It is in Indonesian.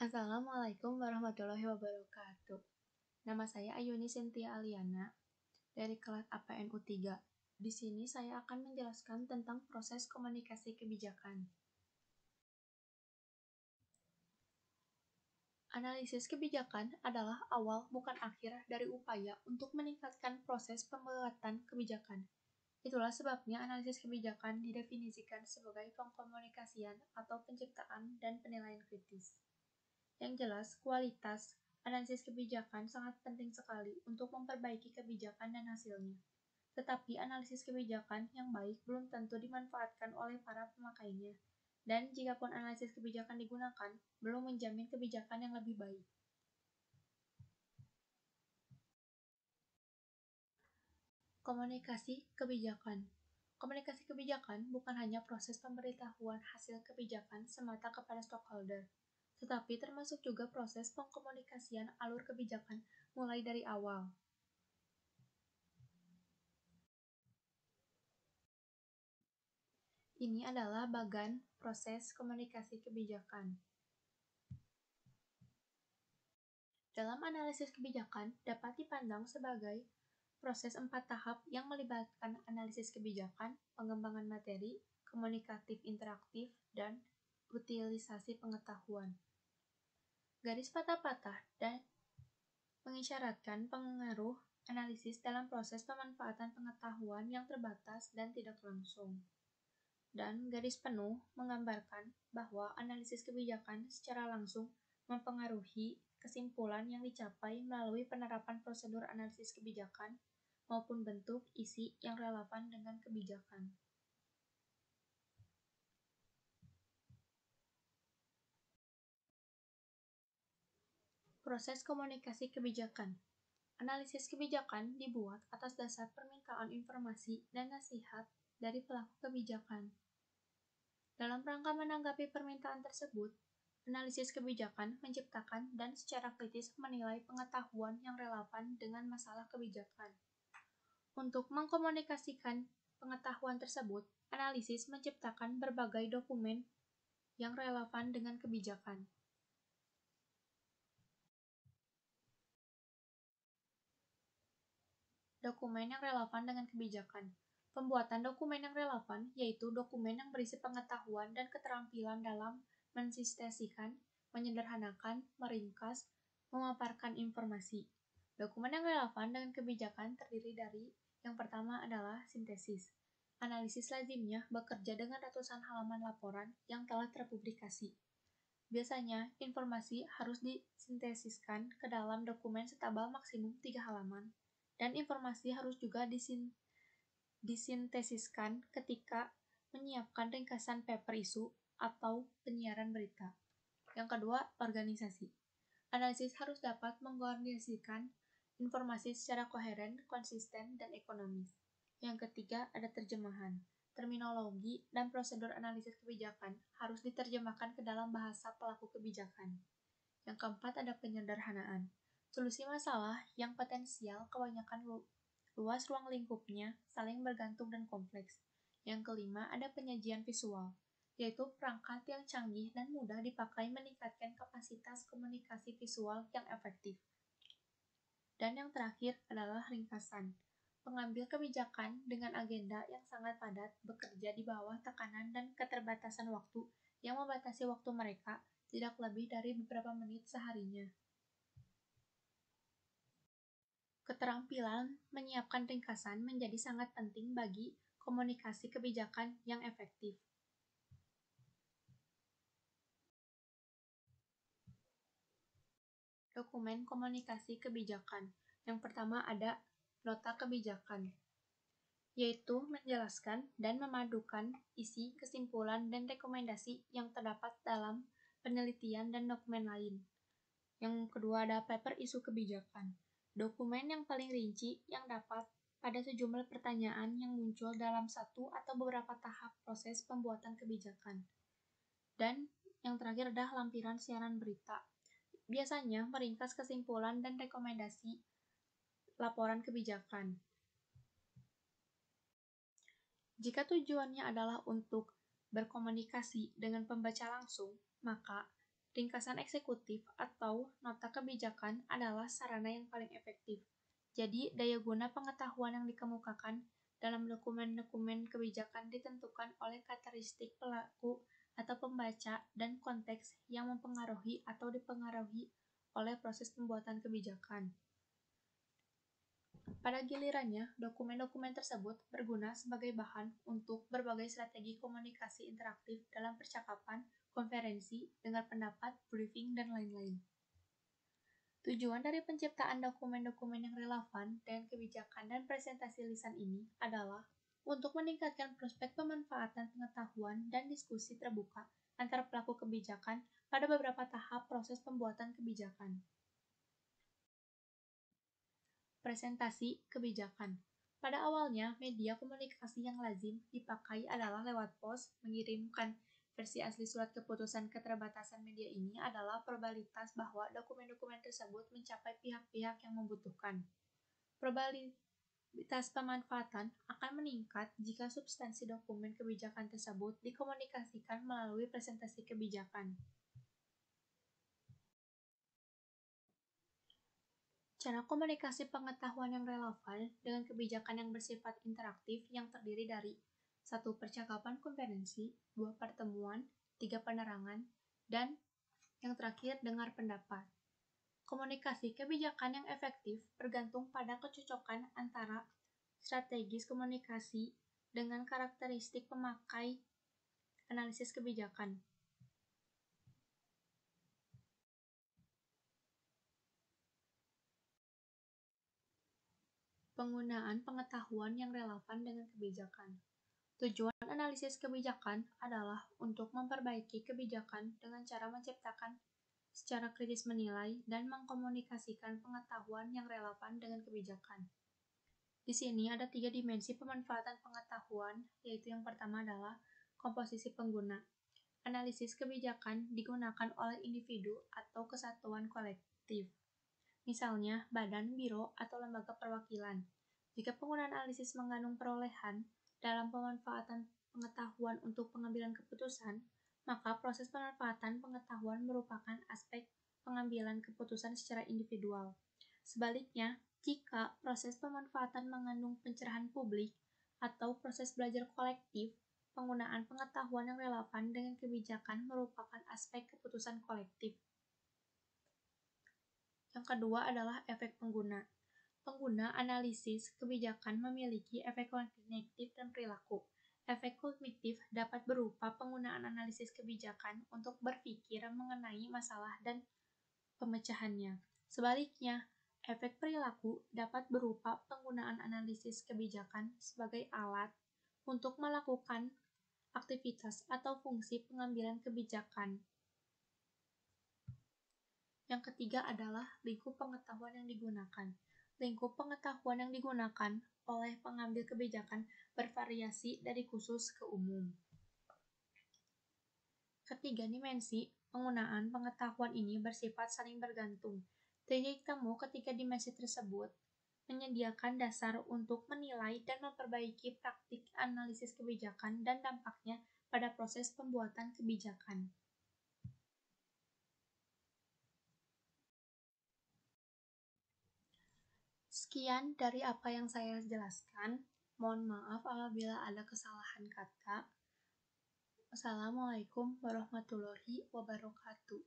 Assalamualaikum warahmatullahi wabarakatuh. Nama saya Ayuni Cynthia Aliana dari kelas APNU 3. Di sini saya akan menjelaskan tentang proses komunikasi kebijakan. Analisis kebijakan adalah awal bukan akhir dari upaya untuk meningkatkan proses pembuatan kebijakan. Itulah sebabnya analisis kebijakan didefinisikan sebagai pengkomunikasian atau penciptaan dan penilaian kritis. Yang jelas, kualitas analisis kebijakan sangat penting sekali untuk memperbaiki kebijakan dan hasilnya. Tetapi analisis kebijakan yang baik belum tentu dimanfaatkan oleh para pemakainya. Dan jikapun analisis kebijakan digunakan, belum menjamin kebijakan yang lebih baik. Komunikasi kebijakan. Komunikasi kebijakan bukan hanya proses pemberitahuan hasil kebijakan semata kepada stakeholder, tetapi termasuk juga proses pengkomunikasian alur kebijakan mulai dari awal. Ini adalah bagan proses komunikasi kebijakan. Dalam analisis kebijakan dapat dipandang sebagai proses 4 tahap yang melibatkan analisis kebijakan, pengembangan materi, komunikatif interaktif, dan utilisasi pengetahuan. Garis patah-patah dan mengisyaratkan pengaruh analisis dalam proses pemanfaatan pengetahuan yang terbatas dan tidak langsung. Dan garis penuh menggambarkan bahwa analisis kebijakan secara langsung mempengaruhi kesimpulan yang dicapai melalui penerapan prosedur analisis kebijakan maupun bentuk isi yang relevan dengan kebijakan. Proses komunikasi kebijakan. Analisis kebijakan dibuat atas dasar permintaan informasi dan nasihat dari pelaku kebijakan. Dalam rangka menanggapi permintaan tersebut, analisis kebijakan menciptakan dan secara kritis menilai pengetahuan yang relevan dengan masalah kebijakan. Untuk mengkomunikasikan pengetahuan tersebut, analisis menciptakan berbagai dokumen yang relevan dengan kebijakan. Dokumen yang relevan dengan kebijakan. Pembuatan dokumen yang relevan yaitu dokumen yang berisi pengetahuan dan keterampilan dalam mensintesikan, menyederhanakan, meringkas, memaparkan informasi. Dokumen yang relevan dengan kebijakan terdiri dari yang pertama adalah sintesis. Analisis lazimnya bekerja dengan ratusan halaman laporan yang telah terpublikasi. Biasanya, informasi harus disintesiskan ke dalam dokumen setebal maksimum 3 halaman, dan informasi harus juga disintesiskan ketika menyiapkan ringkasan paper isu atau penyiaran berita. Yang kedua, organisasi. Analisis harus dapat mengkoordinasikan informasi secara koheren, konsisten, dan ekonomis. Yang ketiga, ada terjemahan. Terminologi dan prosedur analisis kebijakan harus diterjemahkan ke dalam bahasa pelaku kebijakan. Yang keempat, ada penyederhanaan. Solusi masalah yang potensial kebanyakan luas ruang lingkupnya, saling bergantung dan kompleks. Yang kelima, ada penyajian visual, yaitu perangkat yang canggih dan mudah dipakai meningkatkan kapasitas komunikasi visual yang efektif. Dan yang terakhir adalah ringkasan. Pengambil kebijakan dengan agenda yang sangat padat bekerja di bawah tekanan dan keterbatasan waktu yang membatasi waktu mereka tidak lebih dari beberapa menit seharinya. Keterampilan menyiapkan ringkasan menjadi sangat penting bagi komunikasi kebijakan yang efektif. Dokumen komunikasi kebijakan. Yang pertama ada nota kebijakan, yaitu menjelaskan dan memadukan isi, kesimpulan, dan rekomendasi yang terdapat dalam penelitian dan dokumen lain. Yang kedua ada paper isu kebijakan, dokumen yang paling rinci yang dapat pada sejumlah pertanyaan yang muncul dalam satu atau beberapa tahap proses pembuatan kebijakan. Dan yang terakhir adalah lampiran siaran berita, biasanya meringkas kesimpulan dan rekomendasi laporan kebijakan. Jika tujuannya adalah untuk berkomunikasi dengan pembaca langsung, maka ringkasan eksekutif atau nota kebijakan adalah sarana yang paling efektif. Jadi, daya guna pengetahuan yang dikemukakan dalam dokumen-dokumen kebijakan ditentukan oleh karakteristik pelaku atau pembaca dan konteks yang mempengaruhi atau dipengaruhi oleh proses pembuatan kebijakan. Pada gilirannya, dokumen-dokumen tersebut berguna sebagai bahan untuk berbagai strategi komunikasi interaktif dalam percakapan, konferensi, dengar pendapat, briefing, dan lain-lain. Tujuan dari penciptaan dokumen-dokumen yang relevan dengan kebijakan dan presentasi lisan ini adalah untuk meningkatkan prospek pemanfaatan pengetahuan dan diskusi terbuka antara pelaku kebijakan pada beberapa tahap proses pembuatan kebijakan. Presentasi kebijakan. Pada awalnya, media komunikasi yang lazim dipakai adalah lewat pos. Mengirimkan versi asli surat keputusan. Keterbatasan media ini adalah probabilitas bahwa dokumen-dokumen tersebut mencapai pihak-pihak yang membutuhkan. Probabilitas pemanfaatan akan meningkat jika substansi dokumen kebijakan tersebut dikomunikasikan melalui presentasi kebijakan. Cara komunikasi pengetahuan yang relevan dengan kebijakan yang bersifat interaktif yang terdiri dari 1. Percakapan konferensi, 2. Pertemuan, 3. Penerangan, dan yang terakhir dengar pendapat. Komunikasi kebijakan yang efektif bergantung pada kecocokan antara strategis komunikasi dengan karakteristik pemakai analisis kebijakan. Penggunaan pengetahuan yang relevan dengan kebijakan. Tujuan analisis kebijakan adalah untuk memperbaiki kebijakan dengan cara menciptakan secara kritis menilai dan mengkomunikasikan pengetahuan yang relevan dengan kebijakan. Di sini ada 3 dimensi pemanfaatan pengetahuan, yaitu yang pertama adalah komposisi pengguna. Analisis kebijakan digunakan oleh individu atau kesatuan kolektif. Misalnya, badan, biro, atau lembaga perwakilan. Jika penggunaan analisis mengandung perolehan dalam pemanfaatan pengetahuan untuk pengambilan keputusan, maka proses pemanfaatan pengetahuan merupakan aspek pengambilan keputusan secara individual. Sebaliknya, jika proses pemanfaatan mengandung pencerahan publik atau proses belajar kolektif, penggunaan pengetahuan yang relevan dengan kebijakan merupakan aspek keputusan kolektif. Yang kedua adalah efek pengguna. Pengguna analisis kebijakan memiliki efek kognitif dan perilaku. Efek kognitif dapat berupa penggunaan analisis kebijakan untuk berpikir mengenai masalah dan pemecahannya. Sebaliknya, efek perilaku dapat berupa penggunaan analisis kebijakan sebagai alat untuk melakukan aktivitas atau fungsi pengambilan kebijakan. Yang ketiga adalah lingkup pengetahuan yang digunakan. Lingkup pengetahuan yang digunakan oleh pengambil kebijakan bervariasi dari khusus ke umum. Ketiga dimensi penggunaan pengetahuan ini bersifat saling bergantung. Titik temu ketiga dimensi tersebut menyediakan dasar untuk menilai dan memperbaiki praktik analisis kebijakan dan dampaknya pada proses pembuatan kebijakan. Sekian dari apa yang saya jelaskan. Mohon maaf apabila ada kesalahan kata. Wassalamualaikum warahmatullahi wabarakatuh.